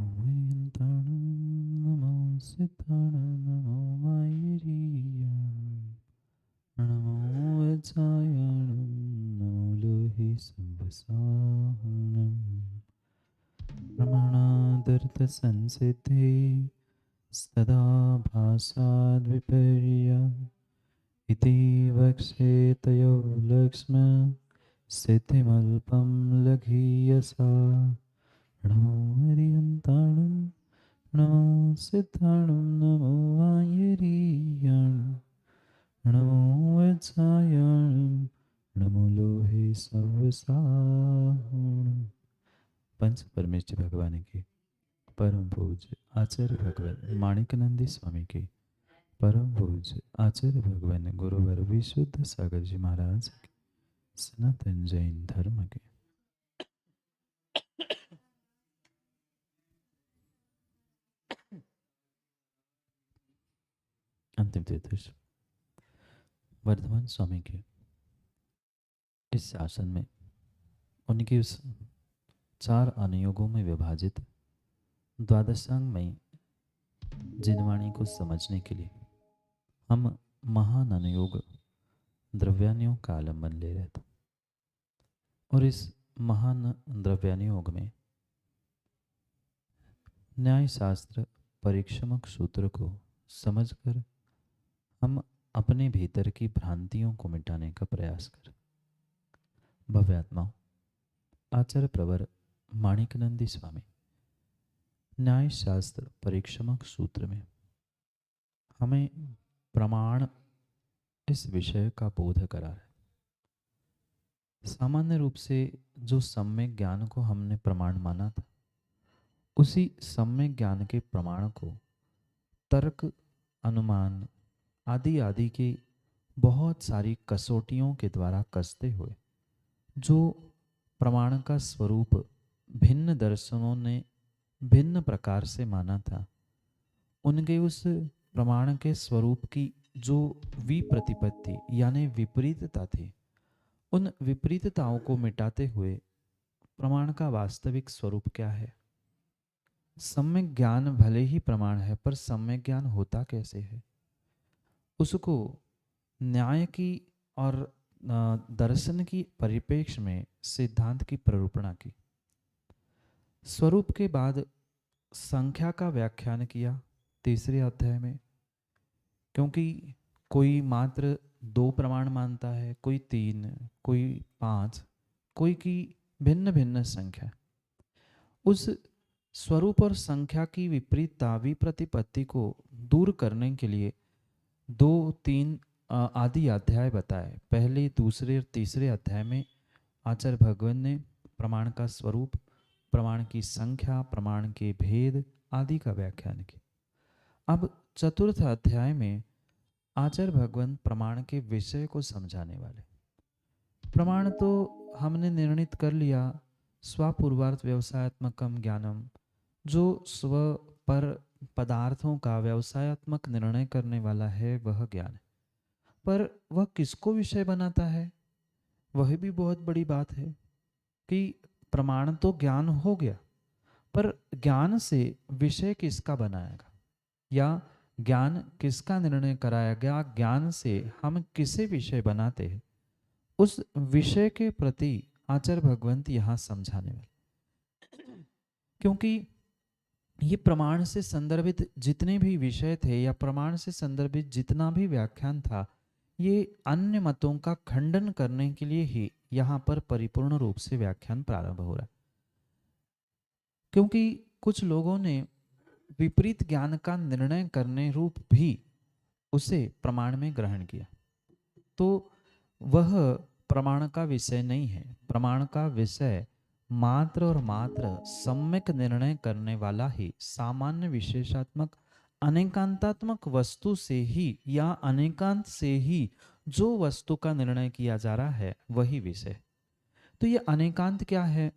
वेङ्कटाणं नमो सिद्धाणं नमो मायरीयाणं नमो वज्रायाणं नमो लोहि संवसाहानं प्रमाणादर्थसंसिद्धे सदा भासाद्विपर्य इति वक्ष्येतयो लक्ष्म सिद्धिमल्पं लघीयसा नमो हरियन्ताणं नमो सिद्धाणं नमो आयरीयाणं नमो वत्सायाणं नमो लोहे सवसाहणं। पंच परमेश्वर भगवान की परम पूज्य आचार्य भगवान माणिकनंदी स्वामी की परम पूज्य आचार्य भगवान गुरुवर विशुद्ध सागर जी महाराज की सनातन जैन धर्म के अंतिम तीर्थ वर्धमान स्वामी के इस शासन में उनकी उस 4 अनुयोगों में विभाजित द्वादशांग में जिनवाणी को समझने के लिए हम महान अनुयोग द्रव्यानुयोग का आलम्बन ले रहे थे। और इस महान द्रव्यानुयोग में न्याय शास्त्र परीक्षमक सूत्र को समझकर हम अपने भीतर की भ्रांतियों को मिटाने का प्रयास करें। भव्यात्माओं, आचार्य प्रवर माणिकनंदी स्वामी न्याय शास्त्र परीक्षमक सूत्र में हमें प्रमाण इस विषय का बोध करा है। सामान्य रूप से जो सम्यक ज्ञान को हमने प्रमाण माना था, उसी सम्यक ज्ञान के प्रमाण को तर्क, अनुमान आदि आदि के बहुत सारी कसौटियों के द्वारा कसते हुए जो प्रमाण का स्वरूप भिन्न दर्शनों ने भिन्न प्रकार से माना था, उनके उस प्रमाण के स्वरूप की जो विप्रतिपत्ति यानी विपरीतता थी, उन विपरीतताओं को मिटाते हुए प्रमाण का वास्तविक स्वरूप क्या है। सम्यक ज्ञान भले ही प्रमाण है, पर सम्यक ज्ञान होता कैसे है, उसको न्याय की और दर्शन की परिप्रेक्ष्य में सिद्धांत की प्ररूपणा की। स्वरूप के बाद संख्या का व्याख्यान किया तीसरे अध्याय में, क्योंकि कोई मात्र 2 प्रमाण मानता है, कोई 3, कोई 5, कोई की भिन्न भिन्न संख्या। उस स्वरूप और संख्या की विपरीतता विप्रतिपत्ति को दूर करने के लिए 2-3 आदि अध्याय बताए। पहले, दूसरे और तीसरे अध्याय में आचार्य भगवान ने प्रमाण का स्वरूप, प्रमाण की संख्या, प्रमाण के भेद आदि का व्याख्यान किया। अब चतुर्थ अध्याय में आचार्य भगवान प्रमाण के विषय को समझाने वाले। प्रमाण तो हमने निर्णित कर लिया, स्वपूर्वार्थ व्यवसायात्मकम ज्ञानम, जो स्व पर पदार्थों का व्यवसायात्मक निर्णय करने वाला है, वह ज्ञान है। पर वह किसको विषय बनाता है, वह भी बहुत बड़ी बात है कि प्रमाण तो ज्ञान हो गया, पर ज्ञान से विषय किसका बनाएगा, या ज्ञान किसका निर्णय कराया गया, ज्ञान से हम किसे विषय बनाते हैं, उस विषय के प्रति आचार्य भगवंत यहाँ समझाने वाले। क्योंकि ये प्रमाण से संदर्भित जितने भी विषय थे या प्रमाण से संदर्भित जितना भी व्याख्यान था, ये अन्य मतों का खंडन करने के लिए ही यहाँ पर परिपूर्ण रूप से व्याख्यान प्रारंभ हो रहा है। क्योंकि कुछ लोगों ने विपरीत ज्ञान का निर्णय करने रूप भी उसे प्रमाण में ग्रहण किया, तो वह प्रमाण का विषय नहीं है। प्रमाण का विषय मात्र और मात्र सम्यक निर्णय करने वाला ही सामान्य विशेषात्मक अनेकांतात्मक वस्तु से ही या अनेकांत से ही जो वस्तु का निर्णय किया जा रहा है, वही विषय। तो ये अनेकांत क्या है,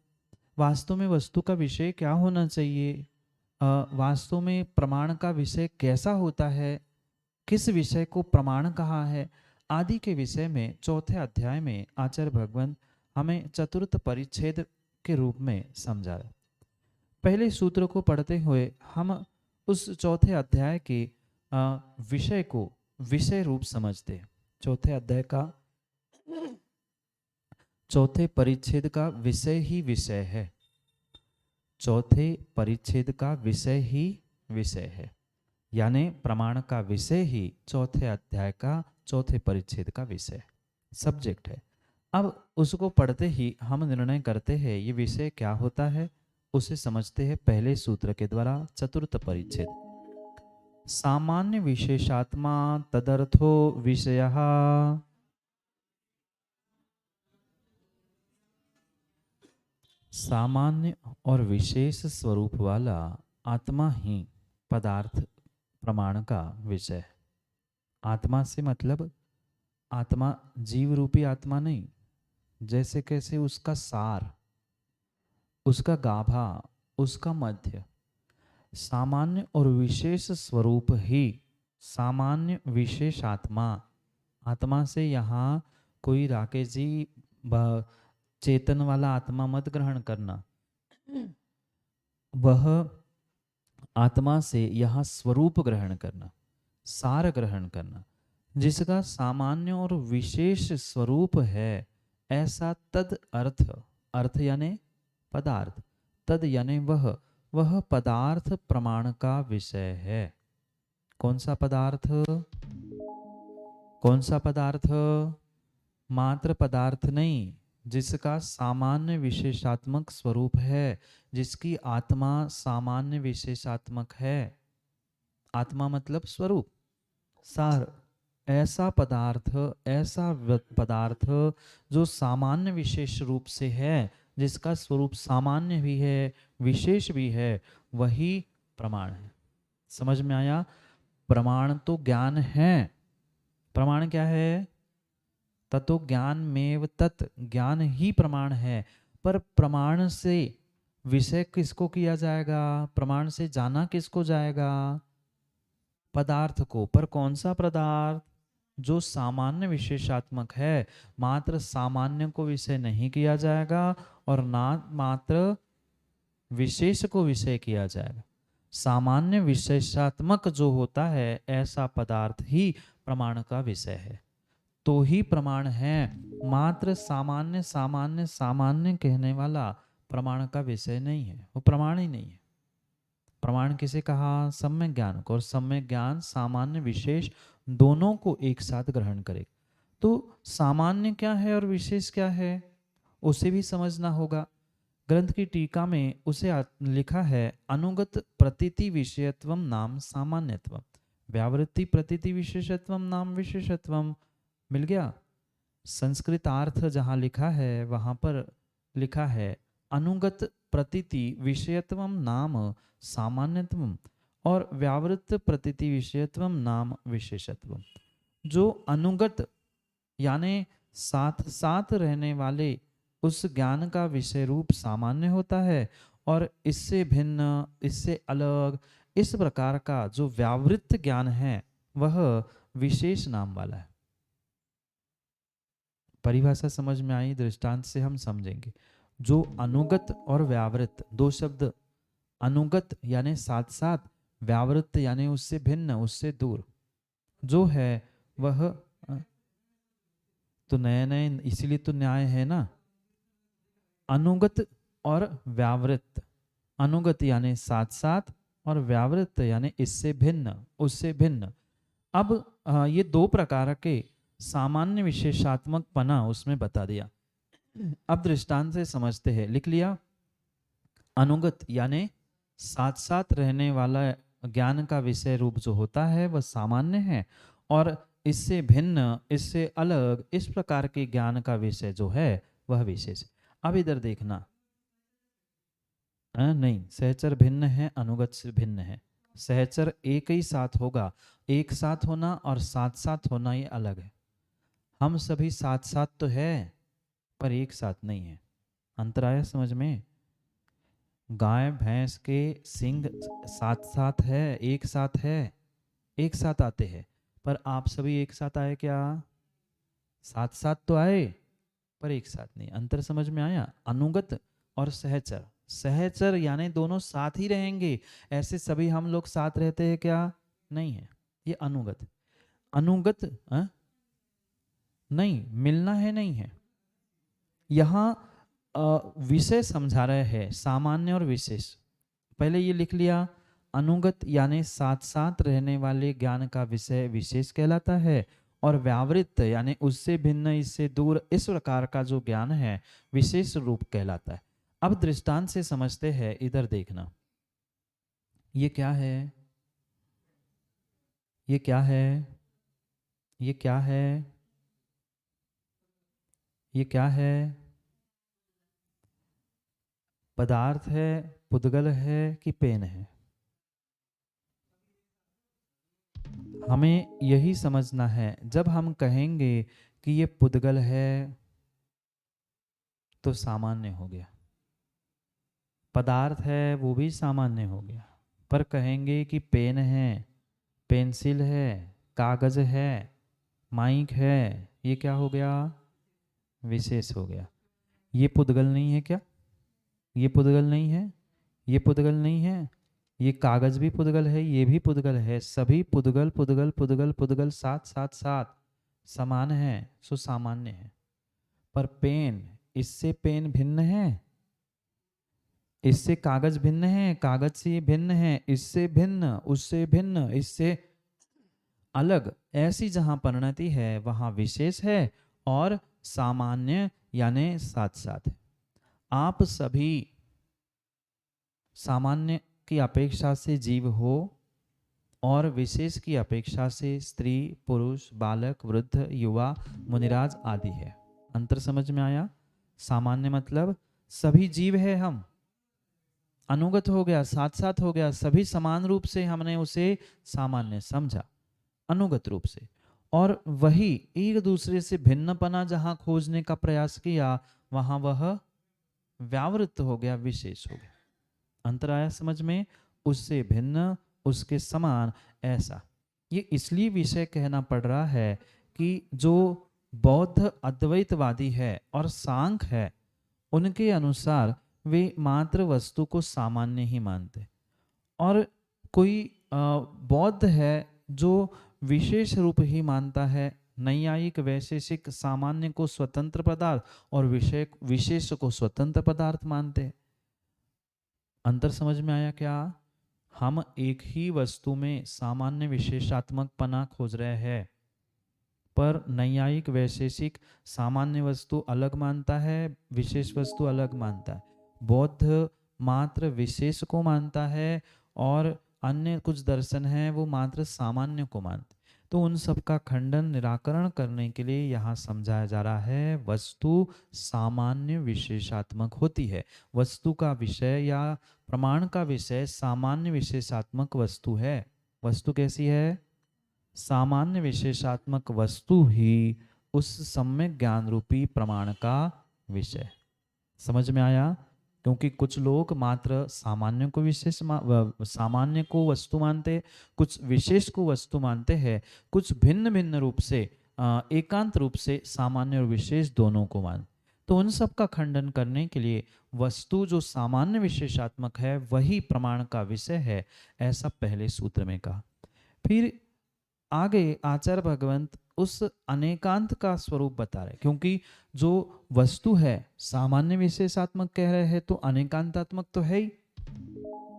वास्तव में वस्तु का विषय क्या होना चाहिए, वास्तव में प्रमाण का विषय कैसा होता है, किस विषय को प्रमाण कहा है, आदि के विषय में चौथे अध्याय में आचार्य भगवान हमें चतुर्थ परिच्छेद के रूप में समझा। पहले सूत्र को पढ़ते हुए हम उस चौथे अध्याय के विषय को विषय रूप समझते हैं। चौथे अध्याय का चौथे परिच्छेद का विषय ही विषय है। चौथे परिच्छेद का विषय ही विषय है, यानी प्रमाण का विषय ही चौथे अध्याय का चौथे परिच्छेद का विषय सब्जेक्ट है। अब उसको पढ़ते ही हम निर्णय करते हैं ये विषय क्या होता है, उसे समझते हैं पहले सूत्र के द्वारा। चतुर्थ परिच्छेद, सामान्य विशेषात्मा तदर्थो विषयः। सामान्य और विशेष स्वरूप वाला आत्मा ही पदार्थ प्रमाण का विषय है। आत्मा से मतलब आत्मा जीव रूपी आत्मा नहीं, जैसे कैसे उसका सार, उसका गाभा, उसका मध्य, सामान्य और विशेष स्वरूप ही सामान्य विशेष आत्मा। आत्मा से यहाँ कोई राकेश जी चेतन वाला आत्मा मत ग्रहण करना। वह आत्मा से यहाँ स्वरूप ग्रहण करना, सार ग्रहण करना, जिसका सामान्य और विशेष स्वरूप है ऐसा तद अर्थ, अर्थ यानी पदार्थ, तद यानी वह पदार्थ प्रमाण का विषय है। कौन सा पदार्थ? कौन सा पदार्थ? मात्र पदार्थ नहीं, जिसका सामान्य विशेषात्मक स्वरूप है, जिसकी आत्मा सामान्य विशेषात्मक है। आत्मा मतलब स्वरूप, सार, ऐसा पदार्थ, ऐसा पदार्थ जो सामान्य विशेष रूप से है, जिसका स्वरूप सामान्य भी है विशेष भी है, वही प्रमाण है। समझ में आया? प्रमाण तो ज्ञान है। प्रमाण क्या है? ततो ज्ञान में तत्, ज्ञान ही प्रमाण है। पर प्रमाण से विषय किसको किया जाएगा? प्रमाण से जाना किसको जाएगा? पदार्थ को। पर कौन सा पदार्थ? जो सामान्य विशेषात्मक है। मात्र सामान्य को विषय नहीं किया जाएगा और ना मात्र विशेष को विषय किया जाएगा। सामान्य विशेषात्मक जो होता है ऐसा पदार्थ ही प्रमाण का विषय है, तो ही प्रमाण है। मात्र सामान्य सामान्य सामान्य कहने वाला प्रमाण का विषय नहीं है, वो प्रमाण ही नहीं है। प्रमाण किसे कहा? सम्यक ज्ञान को। और सम्यक ज्ञान सामान्य विशेष दोनों को एक साथ ग्रहण करे। तो सामान्य क्या है और विशेष क्या है उसे भी समझना होगा। ग्रंथ की टीका में उसे लिखा है, अनुगत प्रतीति विषयत्वम नाम सामान्यत्वम, व्यावृत्ति प्रतीति विशेषत्वम नाम विशेषत्वम। मिल गया? संस्कृतार्थ जहाँ लिखा है वहाँ पर लिखा है अनुगत प्रतीति विषयत्वम नाम सामान्यत्वम और व्यावृत्त प्रतीति विषयत्वम नाम विशेषत्वम। जो अनुगत यानी साथ साथ रहने वाले उस ज्ञान का विषय रूप सामान्य होता है, और इससे भिन्न, इससे अलग, इस प्रकार का जो व्यावृत्त ज्ञान है वह विशेष नाम वाला है। परिभाषा समझ में आई? दृष्टांत से हम समझेंगे। जो अनुगत और व्यावृत्त, दो शब्द, अनुगत यानी साथ साथ, व्यावृत्त यानी उससे भिन्न, उससे दूर, जो है वह तो नए नए, इसीलिए तो न्याय है ना। अनुगत और व्यावृत्त, अनुगत यानी साथ साथ और व्यावृत्त यानी इससे भिन्न, उससे भिन्न। अब ये दो प्रकार के सामान्य विशेषात्मक पना उसमें बता दिया। अब दृष्टांत से समझते हैं। लिख लिया? अनुगत यानी साथ साथ रहने वाला ज्ञान का विषय रूप जो होता है वह सामान्य है, और इससे भिन्न, इससे अलग, इस प्रकार के ज्ञान का विषय जो है वह विशेष। अब इधर देखना, नहीं, सहचर भिन्न है, अनुगत से भिन्न है। सहचर एक ही साथ होगा, एक साथ होना और साथ साथ होना ये अलग है। हम सभी साथ साथ तो है पर एक साथ नहीं है। अंतर आया समझ में? गाय भैंस के सिंग साथ साथ है, एक साथ है, एक साथ आते हैं, पर आप सभी एक साथ आए क्या? साथ साथ तो आए पर एक साथ नहीं। अंतर समझ में आया? अनुगत और सहचर सहचर यानी दोनों साथ ही रहेंगे। ऐसे सभी हम लोग साथ रहते हैं क्या? नहीं है, ये अनुगत। अनुगत नहीं, मिलना है नहीं है। यहाँ विषय समझा रहे हैं, सामान्य और विशेष। पहले ये लिख लिया, अनुगत यानी साथ साथ रहने वाले ज्ञान का विषय विशेष कहलाता है, और व्यावृत्त यानी उससे भिन्न, इससे दूर, इस प्रकार का जो ज्ञान है विशेष रूप कहलाता है। अब दृष्टांत से समझते हैं, इधर देखना। ये क्या है? ये क्या है? ये क्या है? ये क्या है? पदार्थ है, पुद्गल है कि पेन है? हमें यही समझना है। जब हम कहेंगे कि ये पुद्गल है तो सामान्य हो गया, पदार्थ है वो भी सामान्य हो गया। पर कहेंगे कि पेन है, पेंसिल है, कागज है, माइक है, ये क्या हो गया? विशेष हो गया। ये पुद्गल नहीं है क्या? ये पुद्गल नहीं है? ये पुद्गल नहीं है? ये कागज भी पुद्गल है, ये भी पुद्गल है। सभी पुद्गल पुद्गल पुद्गल पुद्गल साथ साथ साथ समान है, सो सामान्य है। पर पेन, इससे पेन भिन्न है, इससे कागज भिन्न है, कागज से ये भिन्न है, इससे भिन्न, उससे भिन्न, इससे अलग। ऐसी जहां परिणति है वहां विशेष है और सामान्य यानी साथ साथ है। आप सभी सामान्य की अपेक्षा से जीव हो और विशेष की अपेक्षा से स्त्री, पुरुष, बालक, वृद्ध, युवा, मुनिराज आदि है। अंतर समझ में आया? सामान्य मतलब सभी जीव है हम, अनुगत हो गया, साथ साथ हो गया, सभी समान रूप से हमने उसे सामान्य समझा, अनुगत रूप से। और वही एक दूसरे से भिन्नपना जहां खोजने का प्रयास किया, वहां वह व्यावृत्त हो गया, विशेष हो गया। अंतर आया समझ में? उससे भिन्न, उसके समान, ऐसा। ये इसलिए विषय कहना पड़ रहा है कि जो बौद्ध अद्वैतवादी है और सांख्य है, उनके अनुसार वे मात्र वस्तु को सामान्य ही मानते, और कोई बौद्ध है जो विशेष रूप ही मानता है। नैयायिक वैशेषिक सामान्य को स्वतंत्र पदार्थ और विषय विशेष को स्वतंत्र पदार्थ मानते हैं। अंतर समझ में आया क्या? हम एक ही वस्तु में सामान्य विशेषात्मक पना खोज रहे हैं, पर नैयायिक वैशेषिक सामान्य वस्तु अलग मानता है, विशेष वस्तु अलग मानता है। बौद्ध मात्र विशेष को मानता है, और अन्य कुछ दर्शन है वो मात्र सामान्य को मानते। तो उन सब का खंडन निराकरण करने के लिए यहाँ समझाया जा रहा है, वस्तु सामान्य विशेषात्मक होती है। वस्तु का विषय या प्रमाण का विषय सामान्य विशेषात्मक वस्तु है। वस्तु कैसी है? सामान्य विशेषात्मक वस्तु ही उस सम्यक ज्ञान रूपी प्रमाण का विषय। समझ में आया? क्योंकि कुछ लोग मात्र सामान्य को विशेष सामान्य को वस्तु मानते, कुछ विशेष को वस्तु मानते हैं, कुछ भिन्न भिन्न रूप से एकांत रूप से सामान्य और विशेष दोनों को मान। तो उन सब का खंडन करने के लिए वस्तु जो सामान्य विशेषात्मक है वही प्रमाण का विषय है, ऐसा पहले सूत्र में कहा। फिर आगे आचार्य भगवंत उस अनेकांत का स्वरूप बता रहे, क्योंकि जो वस्तु है सामान्य विशेषात्मक कह रहे हैं तो अनेकांतात्मक तो है ही।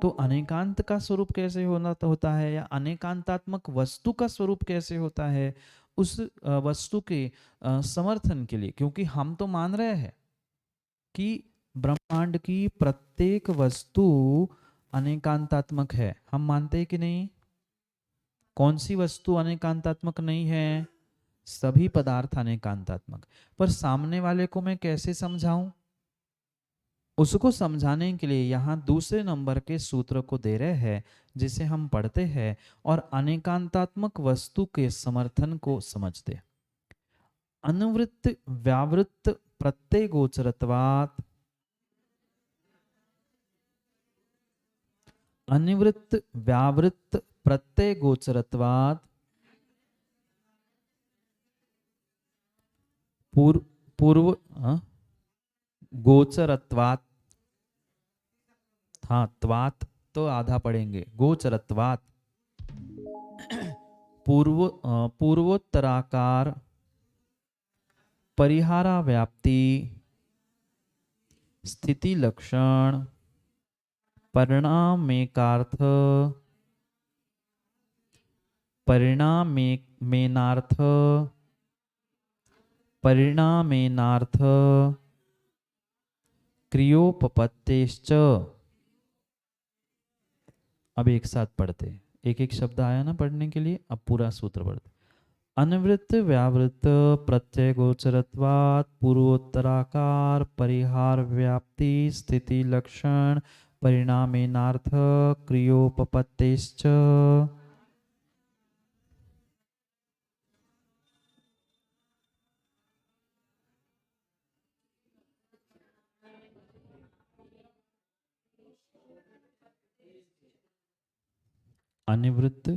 तो अनेकांत का स्वरूप कैसे होना तो होता है, या अनेकांतात्मक वस्तु का स्वरूप कैसे होता है, उस वस्तु के समर्थन के लिए, क्योंकि हम तो मान रहे हैं कि ब्रह्मांड की प्रत्येक वस्तु अनेकांतात्मक है। हम मानते हैं कि नहीं? कौन सी वस्तु अनेकांतात्मक नहीं है? सभी पदार्थ अनेकांतात्मक। पर सामने वाले को मैं कैसे समझाऊं? उसको समझाने के लिए यहाँ दूसरे नंबर के सूत्र को दे रहे हैं, जिसे हम पढ़ते हैं और अनेकांतात्मक वस्तु के समर्थन को समझते। अनुवृत्त व्यावृत्त प्रत्यय गोचरत्वात्, अनिवृत्त व्यावृत्त प्रत्यय गोचरत्वात्, पूर्व पूर्व गोचरत्वात्, हाँ, त्वात तो आधा पढ़ेंगे। गोचरत्वात पूर्वोत्तराकार परिहारा व्याप्ति स्थिति लक्षण परिणामेकार्थ परिणामेनार्थ परिणामेनार्थ क्रियोपपत्तेश्च। अब एक साथ पढ़ते, एक एक शब्द आया ना पढ़ने के लिए, अब पूरा सूत्र पढ़ते। अनिवृत्त व्यावृत्त प्रत्यय गोचरत्वात् पूर्वोत्तराकार परिहार व्याप्ति स्थिति लक्षण परिणामेनार्थ क्रियोपपत्तेश्च। अनिवृत्त,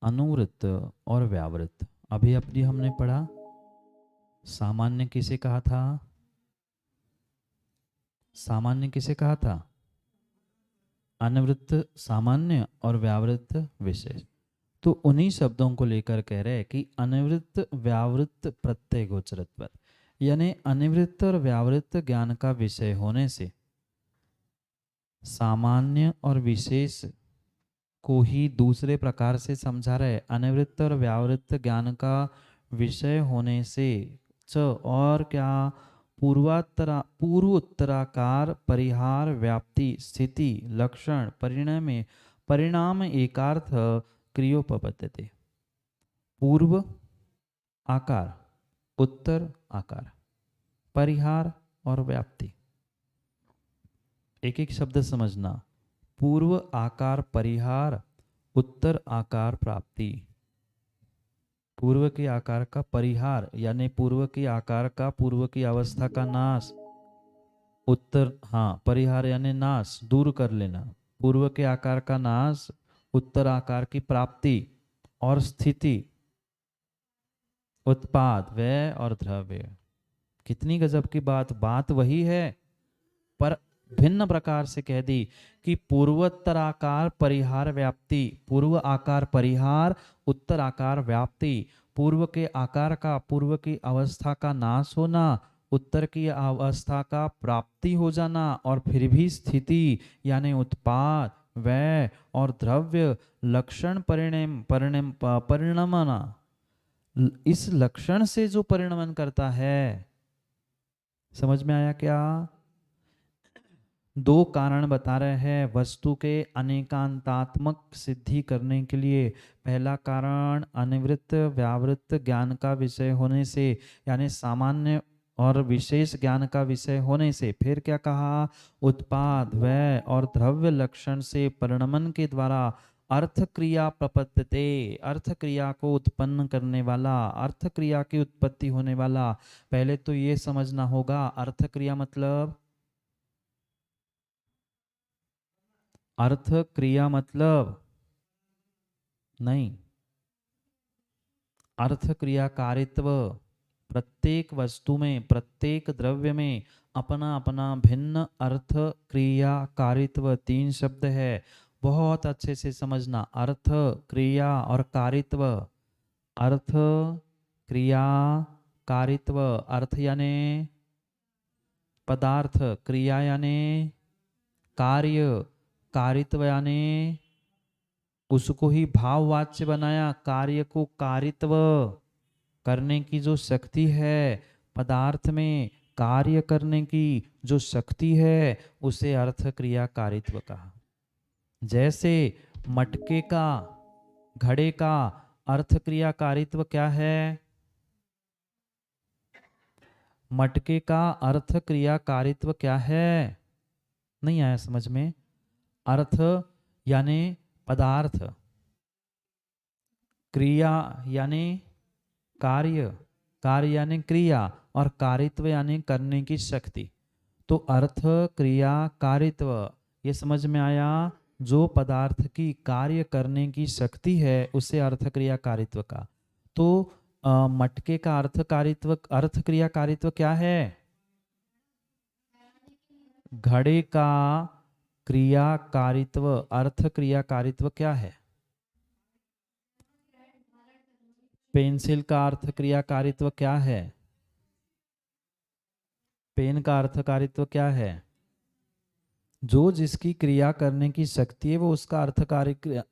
अनुवृत्त और व्यावृत्त। अभी अपनी हमने पढ़ा सामान्य किसे कहा था? सामान्य किसे कहा था? अनिवृत्त सामान्य और व्यावृत्त विशेष। तो उन्हीं शब्दों को लेकर कह रहे हैं कि अनिवृत्त व्यावृत्त प्रत्यय गोचरत्व, यानी अनिवृत्त और व्यावृत्त ज्ञान का विषय होने से सामान्य और विशेष को ही दूसरे प्रकार से समझा रहे। अनिवृत्त और व्यावृत्त ज्ञान का विषय होने से च और क्या पूर्व उत्तराकार परिहार व्याप्ति स्थिति लक्षण परिणाम एकार्थ क्रियोपपद्यते। पूर्व आकार, उत्तर आकार, परिहार और व्याप्ति। एक एक शब्द समझना। पूर्व आकार परिहार, उत्तर आकार प्राप्ति। पूर्व के आकार का परिहार यानी पूर्व के आकार का, पूर्व की अवस्था का नाश। उत्तर, हाँ, परिहार यानी नाश, दूर कर लेना। पूर्व के आकार का नाश, उत्तर आकार की प्राप्ति और स्थिति, उत्पाद, व्यय और द्रव्य। कितनी गजब की बात! बात वही है पर भिन्न प्रकार से कह दी कि पूर्वोत्तराकार परिहार व्याप्ति, पूर्व आकार परिहार, उत्तर आकार व्याप्ति। पूर्व के आकार का, पूर्व की अवस्था का नाश होना, उत्तर की अवस्था का प्राप्ति हो जाना, और फिर भी स्थिति यानी उत्पाद, व्यय और द्रव्य, लक्षण परिणमना। इस लक्षण से जो परिणमन करता है, समझ में आया क्या? दो कारण बता रहे हैं वस्तु के अनेकांतात्मक सिद्धि करने के लिए। पहला कारण अनिवृत्त व्यावृत्त ज्ञान का विषय होने से, यानी सामान्य और विशेष ज्ञान का विषय होने से। फिर क्या कहा? उत्पाद, व्यय और द्रव्य लक्षण से परिणमन के द्वारा अर्थ क्रिया प्रपद्यते, अर्थ क्रिया को उत्पन्न करने वाला, अर्थ क्रिया की उत्पत्ति होने वाला। पहले तो ये समझना होगा, अर्थ क्रिया मतलब, अर्थ क्रिया मतलब नहीं, अर्थ क्रियाकारित्व। प्रत्येक वस्तु में, प्रत्येक द्रव्य में अपना अपना भिन्न अर्थ क्रियाकारित्व। तीन शब्द है, बहुत अच्छे से समझना। अर्थ, क्रिया और कारित्व। अर्थ, क्रिया, कारित्व। अर्थ यानी पदार्थ, क्रिया यानी कार्य, कारित्व यानी उसको ही भाववाच्य बनाया। कार्य को कारित्व करने की जो शक्ति है, पदार्थ में कार्य करने की जो शक्ति है, उसे अर्थ क्रिया कारित्व कहा। जैसे मटके का, घड़े का अर्थ क्रिया कारित्व क्या है? मटके का अर्थ क्रिया कारित्व क्या है? नहीं आया समझ में? अर्थ यानी पदार्थ, क्रिया यानी कार्य, कार्य यानी क्रिया, और कारित्व यानी करने की शक्ति। तो अर्थ क्रिया कारित्व, ये समझ में आया? जो पदार्थ की कार्य करने की शक्ति है उसे अर्थ क्रिया कारित्व का। तो मटके का अर्थ कारित्व, अर्थ क्रिया कारित्व क्या है? घड़े का क्रियाकारित्व, अर्थ क्रियाकारित्व क्या है? पेंसिल का अर्थ क्रियाकारित्व क्या है? पेन का अर्थकारित्व क्या है? जो जिसकी क्रिया करने की शक्ति है वो उसका अर्थकारी क्रिया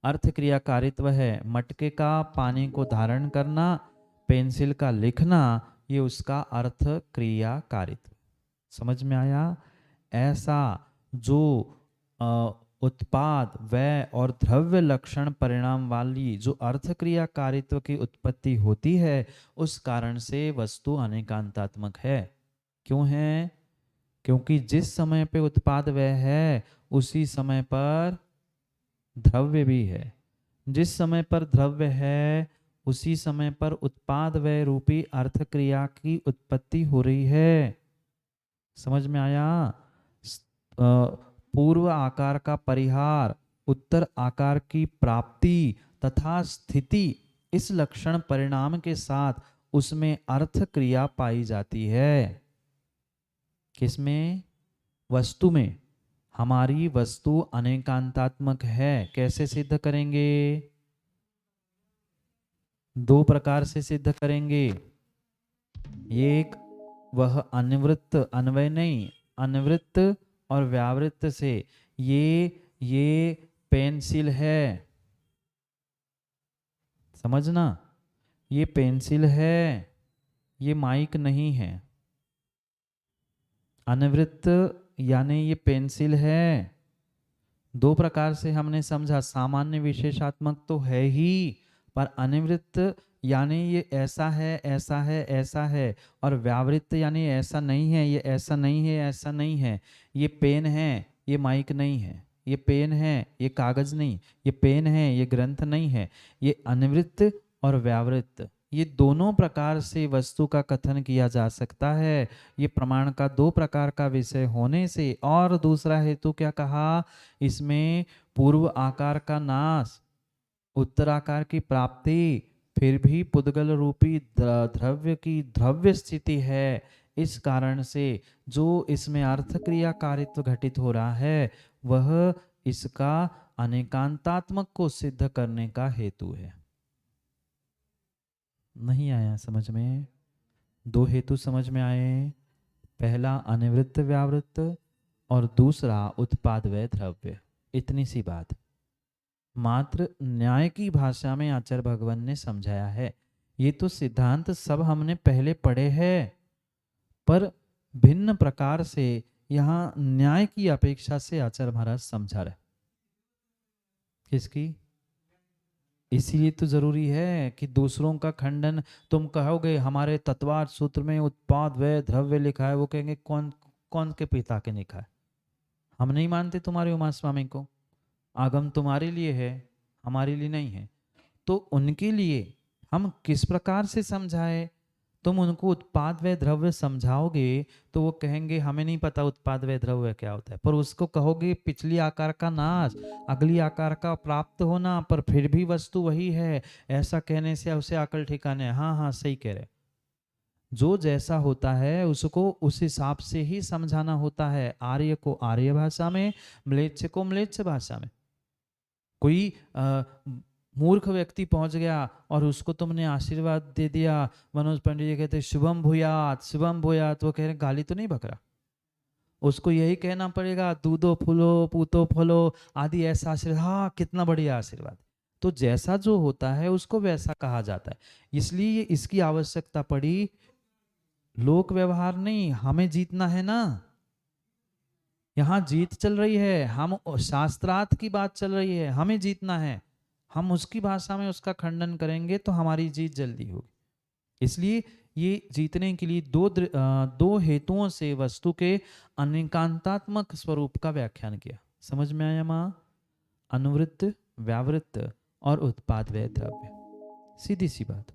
अर्थ क्रियाकारित्व है। मटके का पानी को धारण करना, पेंसिल का लिखना, ये उसका अर्थ क्रियाकारित्व। समझ में आया? ऐसा जो उत्पाद, व्यय और द्रव्य लक्षण परिणाम वाली जो अर्थ क्रियाकारित्व की उत्पत्ति होती है, उस कारण से वस्तु अनेकांतात्मक है। क्यों है? क्योंकि जिस समय पे उत्पाद व्यय है उसी समय पर द्रव्य भी है। जिस समय पर द्रव्य है उसी समय पर उत्पाद व्यय रूपी अर्थ क्रिया की उत्पत्ति हो रही है। समझ में आया? पूर्व आकार का परिहार, उत्तर आकार की प्राप्ति तथा स्थिति, इस लक्षण परिणाम के साथ उसमें अर्थ क्रिया पाई जाती है। किसमें? वस्तु में। हमारी वस्तु अनेकांतात्मक है। कैसे सिद्ध करेंगे? दो प्रकार से सिद्ध करेंगे। एक, वह अनिवृत्त, अन्वय नहीं, अनिवृत्त और व्यावृत्त से। ये पेंसिल है, समझना, ये पेंसिल है, ये माइक नहीं है। अनिवृत्त यानी ये पेंसिल है। दो प्रकार से हमने समझा, सामान्य विशेषात्मक तो है ही, पर अनिवृत्त यानी ये ऐसा है, ऐसा है, ऐसा है, और व्यावृत्त यानी ऐसा नहीं है, ये ऐसा नहीं है, ऐसा नहीं है। ये पेन है, ये माइक नहीं है। ये पेन है, ये कागज नहीं। ये पेन है, ये ग्रंथ नहीं है। ये अनिवृत्त और व्यावृत्त, ये दोनों प्रकार से वस्तु का कथन किया जा सकता है। ये प्रमाण का दो प्रकार का विषय होने से। और दूसरा हेतु क्या कहा? इसमें पूर्व आकार का नाश, उत्तर आकार की प्राप्ति, फिर भी पुद्गल रूपी द्रव्य की द्रव्य स्थिति है। इस कारण से जो इसमें अर्थ क्रिया कारित्व घटित हो रहा है वह इसका अनेकांतात्मक को सिद्ध करने का हेतु है। नहीं आया समझ में? दो हेतु समझ में आए। पहला अनिवृत्त व्यावृत्त और दूसरा उत्पाद व्यय द्रव्य। इतनी सी बात। मात्र न्याय की भाषा में आचार्य भगवान ने समझाया है। ये तो सिद्धांत सब हमने पहले पढ़े हैं, पर भिन्न प्रकार से यहाँ न्याय की अपेक्षा से आचार्य महाराज समझा रहे। किसकी? इसीलिए तो जरूरी है कि दूसरों का खंडन। तुम कहोगे हमारे तत्वार्थ सूत्र में उत्पाद व्यय द्रव्य लिखा है, वो कहेंगे कौन कौन के पिता के लिखा है? हम नहीं मानते तुम्हारे उमा स्वामी को। आगम तुम्हारे लिए है, हमारे लिए नहीं है। तो उनके लिए हम किस प्रकार से समझाए? तुम उनको उत्पाद व द्रव्य समझाओगे तो वो कहेंगे हमें नहीं पता उत्पाद व द्रव्य क्या होता है। पर उसको कहोगे पिछली आकार का नाश, अगली आकार का प्राप्त होना, पर फिर भी वस्तु वही है, ऐसा कहने से उसे अकल ठिकाने। हाँ हाँ सही कह रहे। जो जैसा होता है उसको उस हिसाब से ही समझाना होता है। आर्य को आर्य भाषा में, म्लेच्छ को म्लेच्छ भाषा में। कोई मूर्ख व्यक्ति पहुंच गया और उसको तुमने आशीर्वाद दे दिया। मनोज पंडित जी कहते शुभम भूयात, शुभम भूयात, वो कह रहे गाली तो नहीं बकरा। उसको यही कहना पड़ेगा दूधो फूलो पूतो फलो आदि ऐसा आशीर्वाद। हाँ कितना बढ़िया आशीर्वाद। तो जैसा जो होता है उसको वैसा कहा जाता है। इसलिए इसकी आवश्यकता पड़ी। लोक व्यवहार नहीं, हमें जीतना है ना। यहाँ जीत चल रही है, हम शास्त्रार्थ की बात चल रही है, हमें जीतना है। हम उसकी भाषा में उसका खंडन करेंगे तो हमारी जीत जल्दी होगी। इसलिए ये जीतने के लिए दो हेतुओं से वस्तु के अनेकांतात्मक स्वरूप का व्याख्यान किया। समझ में आया माँ? अनुवृत्त, व्यावृत्त और उत्पाद व्यय द्रव्य, सीधी सी बात।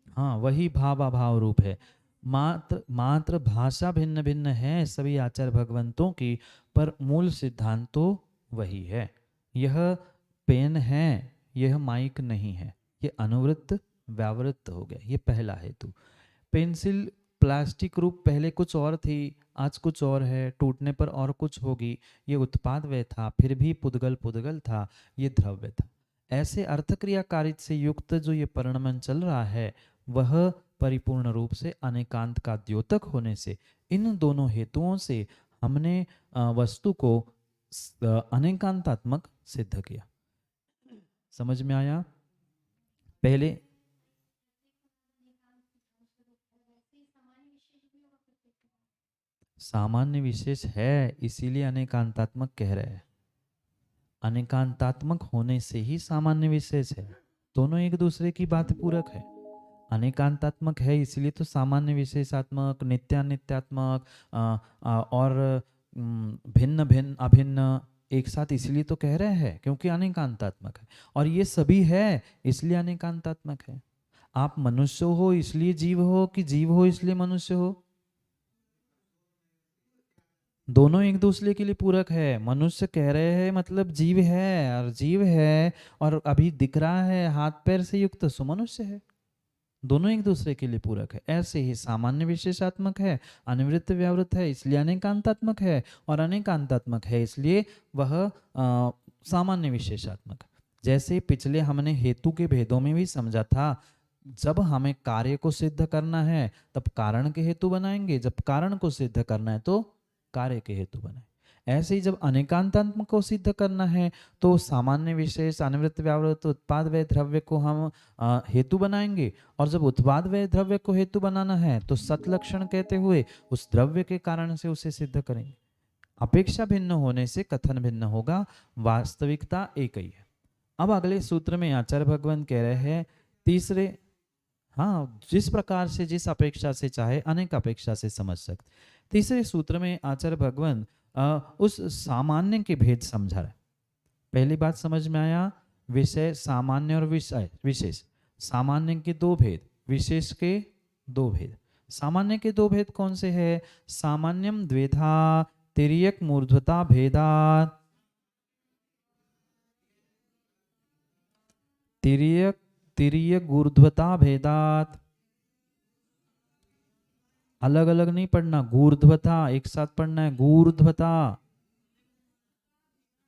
हाँ वही भाव अभाव रूप है। मात्र मात्र भाषा भिन्न भिन्न है सभी आचार्य भगवंतों की, पर मूल सिद्धांत तो वही है। यह पेन है, यह माइक नहीं है। ये अनुवृत्त व्यावृत्त हो गया। ये पहला हेतु। पेंसिल प्लास्टिक रूप पहले कुछ और थी, आज कुछ और है, टूटने पर और कुछ होगी। ये उत्पाद वह था, फिर भी पुद्गल पुद्गल था, ये द्रव्य था। ऐसे अर्थक्रिया कार्य से युक्त जो ये परिणमन चल रहा है, वह परिपूर्ण रूप से अनेकांत का द्योतक होने से, इन दोनों हेतुओं से हमने वस्तु को अनेकांतात्मक सिद्ध किया। समझ में आया? पहले सामान्य विशेष है, इसीलिए अनेकांतात्मक कह रहे हैं। अनेकांतात्मक होने से ही सामान्य विशेष है, दोनों एक दूसरे की बात पूरक है। अनेकांतात्मक है इसलिए तो सामान्य विशेषात्मक, नित्यानित्यात्मक और भिन्न भिन्न अभिन्न एक साथ इसलिए तो कह रहे हैं क्योंकि अनेकांतात्मक है। और ये सभी है इसलिए अनेकांतात्मक है। आप मनुष्य हो इसलिए जीव हो कि जीव हो इसलिए मनुष्य हो? दोनों एक दूसरे के लिए पूरक है। मनुष्य कह रहे हैं मतलब जीव है, और जीव है और अभी दिख रहा है हाथ पैर से युक्त, सो मनुष्य है। दोनों एक दूसरे के लिए पूरक है। ऐसे ही सामान्य विशेषात्मक है, अनिवृत्त व्यावृत्त है इसलिए अनेकांतात्मक है, और अनेकांतात्मक है इसलिए वह सामान्य विशेषात्मक। जैसे पिछले हमने हेतु के भेदों में भी समझा था, जब हमें कार्य को सिद्ध करना है तब कारण के हेतु बनाएंगे, जब कारण को सिद्ध करना है तो कार्य के हेतु बनाए। ऐसे ही जब अनेकांतात्मक को सिद्ध करना है तो सामान्य विशेष अनिवृत्त व्यावृत्त उत्पाद व द्रव्य को हम हेतु बनाएंगे, और जब उत्पाद व द्रव्य को हेतु बनाना है तो सतलक्षण कहते हुए उस द्रव्य के कारण से उसे सिद्ध करेंगे। अपेक्षा भिन्न होने से कथन भिन्न होगा, वास्तविकता एक ही है। अब अगले सूत्र में आचार्य भगवान कह रहे हैं तीसरे, हाँ, जिस प्रकार से जिस अपेक्षा से चाहे अनेक अपेक्षा से समझ सकते। तीसरे सूत्र में आचार्य भगवान उस सामान्य के भेद समझा रहे। पहली बात समझ में आया, विषय सामान्य और विषय विशेष। सामान्य के दो भेद, विशेष के दो भेद। सामान्य के दो भेद कौन से हैं? सामान्यम द्वेधा तिर्यक मूर्ध्वता भेदात, तिर्यक तिर्यक ऊर्ध्वता भेदात। अलग अलग नहीं पढ़ना, गूर्ध्वता एक साथ पढ़ना है, गूर्ध्वता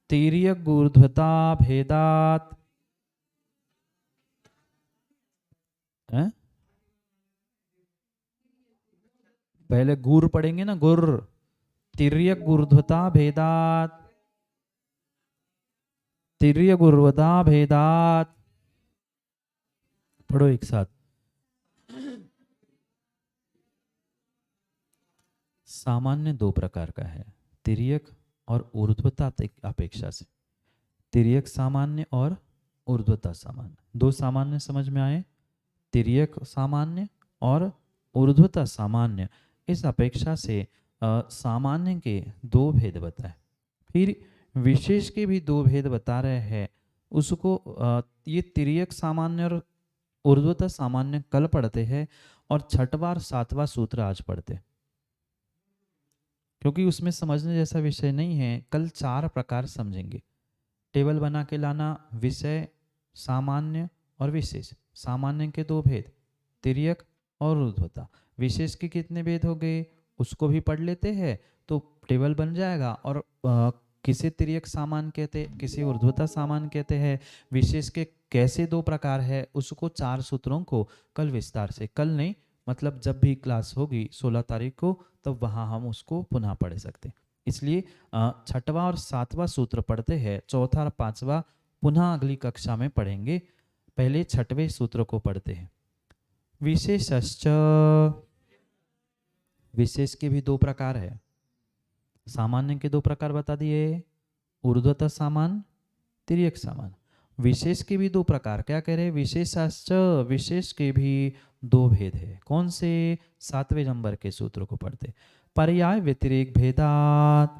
तिर्यक गूर्ध्वता भेदात है? पहले गुर पढ़ेंगे ना, गुर, तिर्यक गूर्ध्वता भेदात, तिर्यक गूर्ध्वता भेदात। पढ़ो एक साथ। सामान्य दो प्रकार का है, तिर्यक और ऊर्ध्वता अपेक्षा से। तिर्यक सामान्य और ऊर्ध्वता सामान्य, दो सामान्य समझ में आए? तिर्यक सामान्य और ऊर्ध्वता सामान्य, इस अपेक्षा से सामान्य के दो भेद बताए। फिर विशेष के भी दो भेद बता रहे हैं। उसको ये तिर्यक सामान्य और ऊर्ध्वता सामान्य कल पढ़ते हैं, और छठवां और सातवां सूत्र आज पढ़ते हैं, क्योंकि उसमें समझने जैसा विषय नहीं है। कल चार प्रकार समझेंगे, टेबल बना के लाना, विषय सामान्य और विशेष। सामान्य के दो भेद, तिर्यक और ऊर्ध्वता। विशेष के कितने भेद हो गए उसको भी पढ़ लेते हैं तो टेबल बन जाएगा। और किसे तिर्यक सामान्य कहते, किसे ऊर्ध्वता सामान्य कहते हैं, विशेष के कैसे दो प्रकार है, उसको चार सूत्रों को कल विस्तार से, कल नहीं मतलब जब भी क्लास होगी 16 तारीख को, तब वहाँ हम उसको पुनः पढ़ सकते। इसलिए छठवां और सातवां सूत्र पढ़ते हैं, चौथा और पांचवा पुनः अगली कक्षा में पढ़ेंगे। पहले छठवें सूत्र को पढ़ते हैं। विशेषश्च, विशेष के भी दो प्रकार है। सामान्य के दो प्रकार बता दिए, ऊर्ध्वता सामान्य, तिर्यक सामान्य। विशेष के भी दो प्रकार, क्या कह रहे हैं? विशेषश्च, विशेष के भी दो भेद है। कौन से? सातवें नंबर के सूत्र को पढ़ते, पर्याय व्यतिरेक भेदात।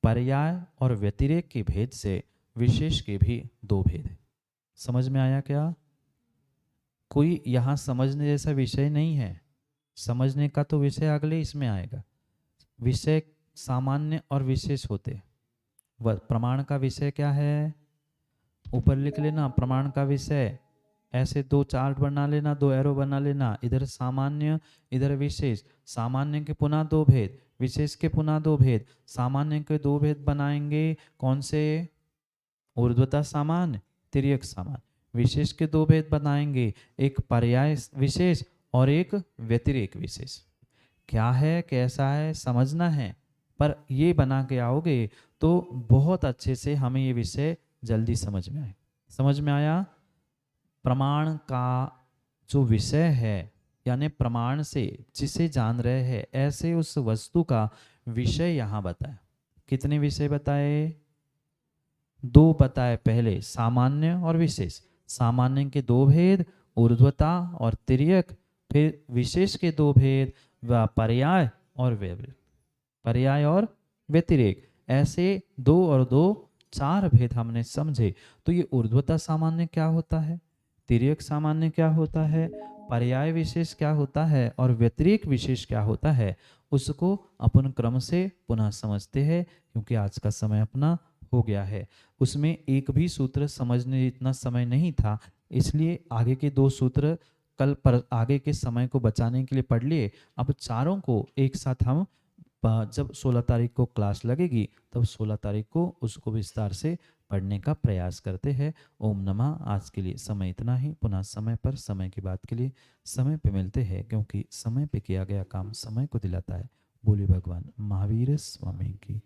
पर्याय और व्यतिरेक के भेद से विशेष के भी दो भेद है। समझ में आया क्या? कोई यहाँ समझने जैसा विषय नहीं है, समझने का तो विषय अगले इसमें आएगा। विषय सामान्य और विशेष होते। प्रमाण का विषय क्या है? ऊपर लिख लेना, प्रमाण का विषय ऐसे दो चार्ट बना लेना, दो एरो बना लेना, इधर सामान्य इधर विशेष, सामान्य के पुनः दो भेद, विशेष के पुनः दो भेद, सामान्य के दो भेद बनाएंगे कौन से, ऊर्ध्वता सामान्य, तिर्यक सामान्य। विशेष के दो भेद बनाएंगे, एक पर्याय विशेष और एक व्यतिरेक विशेष। क्या है कैसा है समझना है, पर ये बना के आओगे तो बहुत अच्छे से हमें ये विषय जल्दी समझ में आए। समझ में आया? प्रमाण का जो विषय है, यानी प्रमाण से जिसे जान रहे हैं, ऐसे उस वस्तु का विषय यहाँ बताया। कितने विषय बताए? दो बताए पहले, सामान्य और विशेष। सामान्य के दो भेद, ऊर्ध्वता और तिर्यक। फिर विशेष के दो भेद, व पर्याय और व्यतिरेक, पर्याय और व्यतिरेक। ऐसे दो और दो चार भेद हमने समझे। तो ये ऊर्ध्वता सामान्य क्या होता है, तिर्यक सामान्य क्या होता है, पर्याय विशेष क्या होता है और व्यतिरेक विशेष क्या होता है, उसको अपन क्रम से पुनः समझते हैं, क्योंकि आज का समय अपना हो गया है। उसमें एक भी सूत्र समझने इतना समय नहीं था, इसलिए आगे के दो सूत्र कल पर आगे के समय को बचाने के लिए पढ़ लिए। अब चारों को एक साथ हम जब 16 तारीख को क्लास लगेगी तब 16 तारीख को उसको विस्तार से पढ़ने का प्रयास करते हैं। ओम नमः। आज के लिए समय इतना ही। पुनः समय पर, समय की बात के लिए समय पे मिलते हैं, क्योंकि समय पे किया गया काम समय को दिलाता है। बोले भगवान महावीर स्वामी की।